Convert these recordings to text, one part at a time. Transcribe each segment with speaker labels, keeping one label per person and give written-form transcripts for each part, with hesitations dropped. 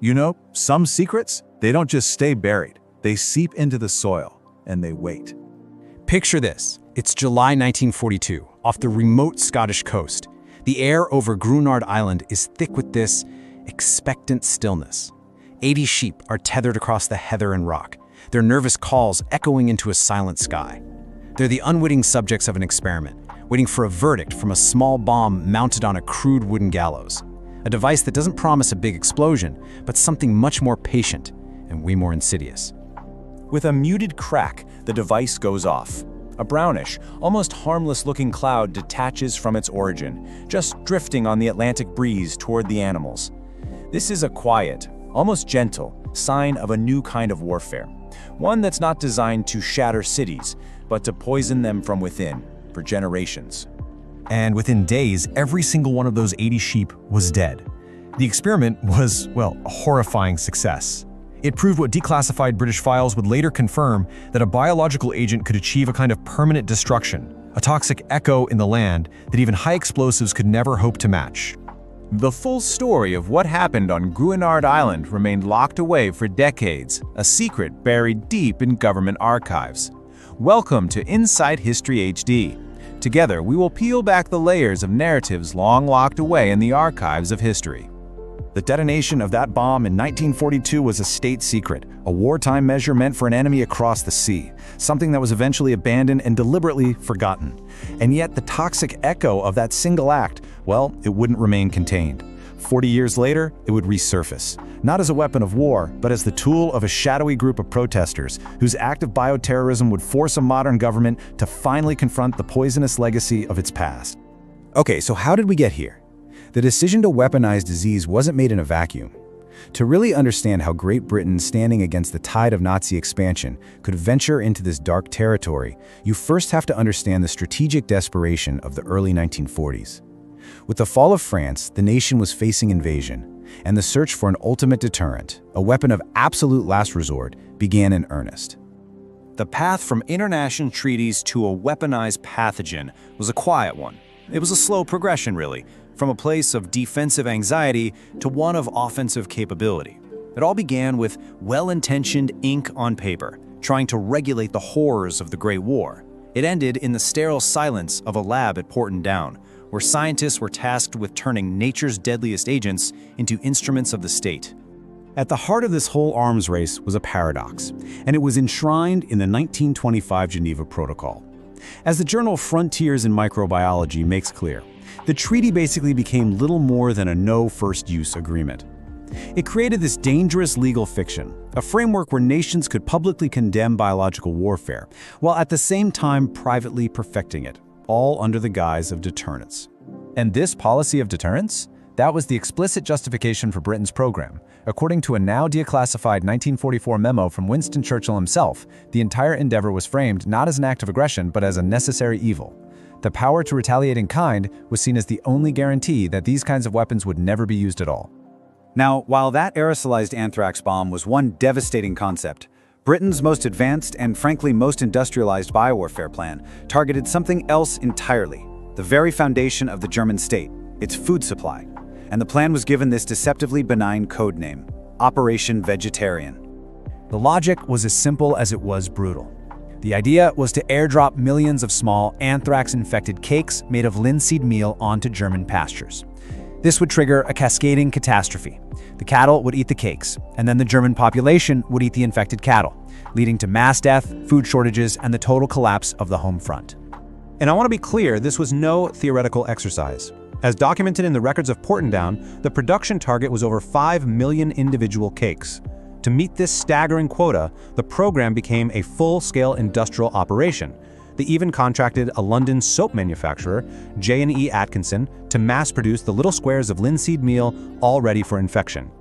Speaker 1: You know, some secrets, they don't just stay buried. They seep into the soil, and they wait.
Speaker 2: Picture this. It's July 1942, off the remote Scottish coast. The air over Gruinard Island is thick with this expectant stillness. 80 sheep are tethered across the heather and rock, their nervous calls echoing into a silent sky. They're the unwitting subjects of an experiment, waiting for a verdict from a small bomb mounted on a crude wooden gallows. A device that doesn't promise a big explosion, but something much more patient and way more insidious.
Speaker 3: With a muted crack, the device goes off. A brownish, almost harmless-looking cloud detaches from its origin, just drifting on the Atlantic breeze toward the animals. This is a quiet, almost gentle, sign of a new kind of warfare. One that's not designed to shatter cities, but to poison them from within, for generations.
Speaker 4: And within days, every single one of those 80 sheep was dead. The experiment was, well, a horrifying success. It proved what declassified British files would later confirm, that a biological agent could achieve a kind of permanent destruction, a toxic echo in the land that even high explosives could never hope to match.
Speaker 3: The full story of what happened on Gruinard Island remained locked away for decades, a secret buried deep in government archives. Welcome to Inside History HD. Together, we will peel back the layers of narratives long locked away in the archives of history.
Speaker 1: The detonation of that bomb in 1942 was a state secret, a wartime measure meant for an enemy across the sea, something that was eventually abandoned and deliberately forgotten. And yet the toxic echo of that single act, well, it wouldn't remain contained. 40 years later, it would resurface, not as a weapon of war, but as the tool of a shadowy group of protesters whose act of bioterrorism would force a modern government to finally confront the poisonous legacy of its past. Okay, so how did we get here? The decision to weaponize disease wasn't made in a vacuum. To really understand how Great Britain, standing against the tide of Nazi expansion, could venture into this dark territory, you first have to understand the strategic desperation of the early 1940s. With the fall of France, the nation was facing invasion, and the search for an ultimate deterrent, a weapon of absolute last resort, began in earnest.
Speaker 3: The path from international treaties to a weaponized pathogen was a quiet one. It was a slow progression, really, from a place of defensive anxiety to one of offensive capability. It all began with well-intentioned ink on paper, trying to regulate the horrors of the Great War. It ended in the sterile silence of a lab at Porton Down, where scientists were tasked with turning nature's deadliest agents into instruments of the state.
Speaker 1: At the heart of this whole arms race was a paradox, and it was enshrined in the 1925 Geneva Protocol. As the journal Frontiers in Microbiology makes clear, the treaty basically became little more than a no-first-use agreement. It created this dangerous legal fiction, a framework where nations could publicly condemn biological warfare, while at the same time privately perfecting it, all under the guise of deterrence.
Speaker 5: And this policy of deterrence? That was the explicit justification for Britain's program. According to a now declassified 1944 memo from Winston Churchill himself, the entire endeavor was framed not as an act of aggression, but as a necessary evil. The power to retaliate in kind was seen as the only guarantee that these kinds of weapons would never be used at all.
Speaker 6: Now, while that aerosolized anthrax bomb was one devastating concept, Britain's most advanced and frankly most industrialized biowarfare plan targeted something else entirely, the very foundation of the German state, its food supply. And the plan was given this deceptively benign code name, Operation Vegetarian.
Speaker 2: The logic was as simple as it was brutal. The idea was to airdrop millions of small anthrax-infected cakes made of linseed meal onto German pastures. This would trigger a cascading catastrophe. The cattle would eat the cakes, and then the German population would eat the infected cattle, leading to mass death, food shortages, and the total collapse of the home front.
Speaker 5: And I want to be clear, this was no theoretical exercise. As documented in the records of Porton Down, the production target was over 5 million individual cakes. To meet this staggering quota, the program became a full-scale industrial operation. They even contracted a London soap manufacturer, J&E Atkinson, to mass-produce the little squares of linseed meal all ready for infection.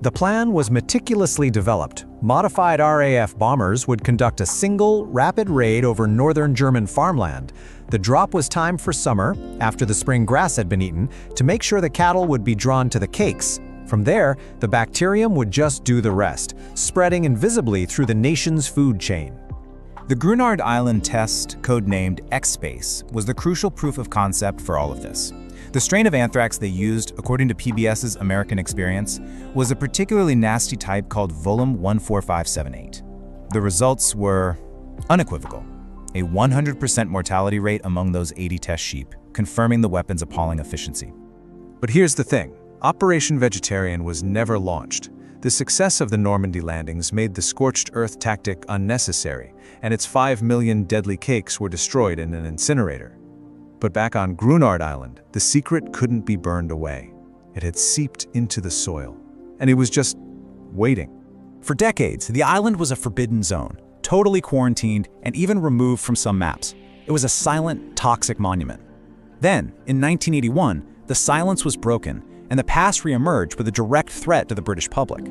Speaker 2: The plan was meticulously developed. Modified RAF bombers would conduct a single, rapid raid over northern German farmland. The drop was timed for summer, after the spring grass had been eaten, to make sure the cattle would be drawn to the cakes. From there, the bacterium would just do the rest, spreading invisibly through the nation's food chain.
Speaker 3: The Gruinard Island test, codenamed X-Space, was the crucial proof of concept for all of this.
Speaker 1: The strain of anthrax they used, according to PBS's American Experience, was a particularly nasty type called Vollum 14578. The results were unequivocal: a 100% mortality rate among those 80 test sheep, confirming the weapon's appalling efficiency.
Speaker 2: But here's the thing. Operation Vegetarian was never launched. The success of the Normandy landings made the scorched earth tactic unnecessary, and its 5 million deadly cakes were destroyed in an incinerator. But back on Gruinard Island, the secret couldn't be burned away. It had seeped into the soil, and it was just waiting.
Speaker 1: For decades, the island was a forbidden zone, totally quarantined and even removed from some maps. It was a silent, toxic monument. Then, in 1981, the silence was broken, and the past re-emerged with a direct threat to the British public.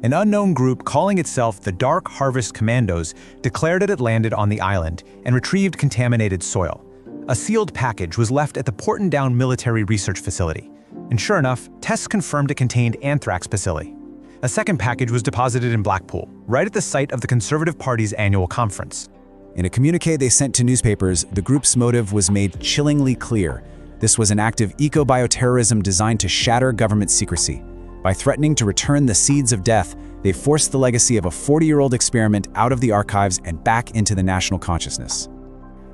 Speaker 4: An unknown group calling itself the Dark Harvest Commandos declared it had landed on the island and retrieved contaminated soil. A sealed package was left at the Porton Down military research facility, and sure enough, tests confirmed it contained anthrax bacilli. A second package was deposited in Blackpool, right at the site of the Conservative Party's annual conference.
Speaker 1: In a communique they sent to newspapers, the group's motive was made chillingly clear. This was an act of eco-bioterrorism designed to shatter government secrecy. By threatening to return the seeds of death, they forced the legacy of a 40-year-old experiment out of the archives and back into the national consciousness.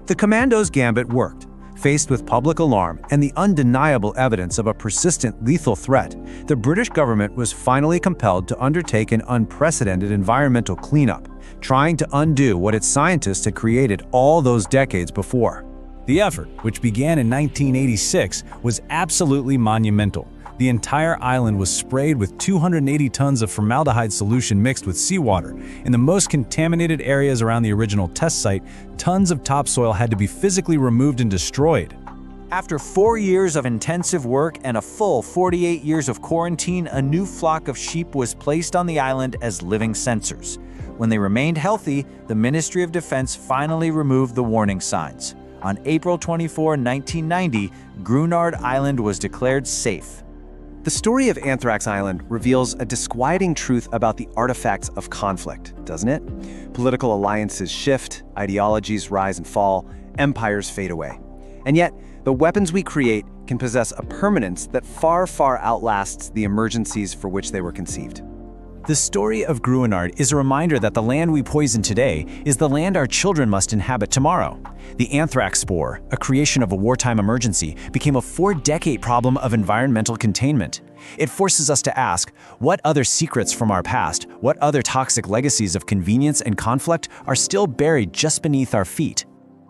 Speaker 3: The commandos' gambit worked. Faced with public alarm and the undeniable evidence of a persistent lethal threat, the British government was finally compelled to undertake an unprecedented environmental cleanup, trying to undo what its scientists had created all those decades before. The effort, which began in 1986, was absolutely monumental. The entire island was sprayed with 280 tons of formaldehyde solution mixed with seawater. In the most contaminated areas around the original test site, tons of topsoil had to be physically removed and destroyed. After 4 years of intensive work and a full 48 years of quarantine, a new flock of sheep was placed on the island as living sensors. When they remained healthy, the Ministry of Defense finally removed the warning signs. On April 24, 1990, Gruinard Island was declared safe.
Speaker 7: The story of Anthrax Island reveals a disquieting truth about the artifacts of conflict, doesn't it? Political alliances shift, ideologies rise and fall, empires fade away. And yet, the weapons we create can possess a permanence that far, far outlasts the emergencies for which they were conceived.
Speaker 1: The story of Gruinard is a reminder that the land we poison today is the land our children must inhabit tomorrow. The anthrax spore, a creation of a wartime emergency, became a 4-decade problem of environmental containment. It forces us to ask, what other secrets from our past, what other toxic legacies of convenience and conflict are still buried just beneath our feet?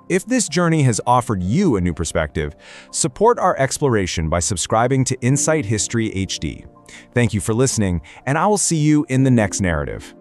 Speaker 2: If this journey has offered you a new perspective, support our exploration by subscribing to Insight History HD. Thank you for listening, and I will see you in the next narrative.